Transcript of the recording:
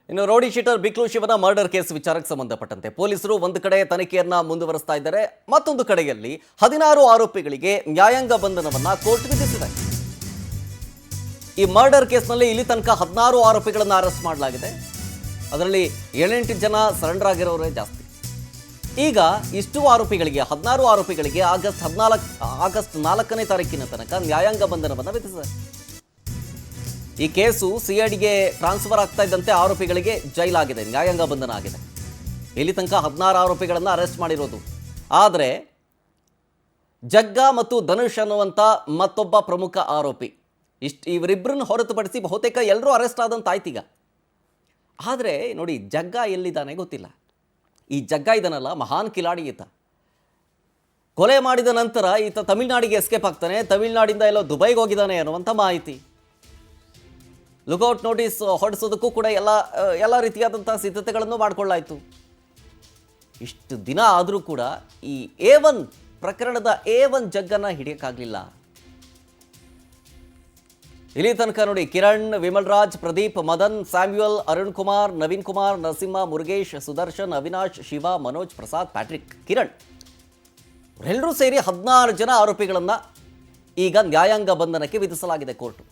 ಇನ್ನು rowdy sheeter ಬಿಕ್ಲು ಶಿವನ murder case ವಿಚಾರಕ್ಕೆ ಸಂಬಂಧಪಟ್ಟಂತೆ ಪೊಲೀಸರು ಒಂದು ಕಡೆ ತನಿಖೆಯನ್ನ ಮುಂದುವರಿಸ್ತಾ ಇದ್ದಾರೆ, ಮತ್ತೊಂದು ಕಡೆಯಲ್ಲಿ 16 ಆರೋಪಿಗಳಿಗೆ ನ್ಯಾಯಾಂಗ ಬಂಧನವನ್ನ ಕೋರ್ಟ್ ವಿಧಿಸಿದೆ. ಈ ಮರ್ಡರ್ ಕೇಸ್ನಲ್ಲಿ ಇಲ್ಲಿ ತನಕ 16 ಆರೋಪಿಗಳನ್ನು ಅರೆಸ್ಟ್ ಮಾಡಲಾಗಿದೆ. ಅದರಲ್ಲಿ 7-8 ಜನ ಸರೆಂಡರ್ ಆಗಿರೋರೇ ಜಾಸ್ತಿ. ಈಗ ಇಷ್ಟು ಆರೋಪಿಗಳಿಗೆ 16 ಆರೋಪಿಗಳಿಗೆ ಆಗಸ್ಟ್ 4ನೇ ತಾರೀಕಿನ ತನಕ ನ್ಯಾಯಾಂಗ ಬಂಧನವನ್ನು ವಿಧಿಸಿದೆ. ಈ ಕೇಸು ಸಿಐಡಿಗೆ ಟ್ರಾನ್ಸ್ಫರ್ ಆಗ್ತಾ ಇದ್ದಂತೆ ಆರೋಪಿಗಳಿಗೆ ಜೈಲಾಗಿದೆ, ನ್ಯಾಯಾಂಗ ಬಂಧನ ಆಗಿದೆ. ಇಲ್ಲಿ ತನಕ 16 ಆರೋಪಿಗಳನ್ನು ಅರೆಸ್ಟ್ ಮಾಡಿರೋದು. ಆದರೆ ಜಗ್ಗ ಮತ್ತು ಧನುಷ್ ಅನ್ನುವಂಥ ಮತ್ತೊಬ್ಬ ಪ್ರಮುಖ ಆರೋಪಿ, ಇವರಿಬ್ಬರನ್ನು ಹೊರತುಪಡಿಸಿ ಬಹುತೇಕ ಎಲ್ಲರೂ ಅರೆಸ್ಟ್ ಆದಂತಾಯ್ತೀಗ. ಆದರೆ ನೋಡಿ, ಜಗ್ಗ ಎಲ್ಲಿದ್ದಾನೆ ಗೊತ್ತಿಲ್ಲ. ಈ ಜಗ್ಗ ಇದನ್ನಲ್ಲ, ಮಹಾನ್ ಕಿಲಾಡಿ ಈತ. ಕೊಲೆ ಮಾಡಿದ ನಂತರ ಈತ ತಮಿಳ್ನಾಡಿಗೆ ಎಸ್ಕೇಪ್ ಆಗ್ತಾನೆ, ತಮಿಳ್ನಾಡಿಂದ ಎಲ್ಲೋ ದುಬೈಗೆ ಹೋಗಿದ್ದಾನೆ ಅನ್ನುವಂಥ ಮಾಹಿತಿ. ಲುಕೌಟ್ ನೋಟಿಸ್ ಹೊರಡಿಸೋದಕ್ಕೂ ಕೂಡ ಎಲ್ಲ ರೀತಿಯಾದಂಥ ಸಿದ್ಧತೆಗಳನ್ನು ಮಾಡಿಕೊಳ್ಳಾಯಿತು. ಇಷ್ಟು ದಿನ ಆದರೂ ಕೂಡ ಈ A1 ಪ್ರಕರಣದ A1 ಜಗ್ಗನ್ನು ಹಿಡಿಯೋಕ್ಕಾಗಲಿಲ್ಲ. ಇಲ್ಲಿ ತನಕ ನೋಡಿ, ಕಿರಣ್, ವಿಮಲ್ ರಾಜ್, ಪ್ರದೀಪ್, ಮದನ್, ಸ್ಯಾಮ್ಯುಯಲ್, ಅರುಣ್ ಕುಮಾರ್, ನವೀನ್ ಕುಮಾರ್, ನರಸಿಂಹ, ಮುರುಗೇಶ್, ಸುದರ್ಶನ್, ಅವಿನಾಶ್, ಶಿವ, ಮನೋಜ್, ಪ್ರಸಾದ್, ಪ್ಯಾಟ್ರಿಕ್, ಕಿರಣ್ ಎಲ್ಲರೂ ಸೇರಿ 16 ಜನ ಆರೋಪಿಗಳನ್ನು ಈಗ ನ್ಯಾಯಾಂಗ ಬಂಧನಕ್ಕೆ ವಿಧಿಸಲಾಗಿದೆ ಕೋರ್ಟು.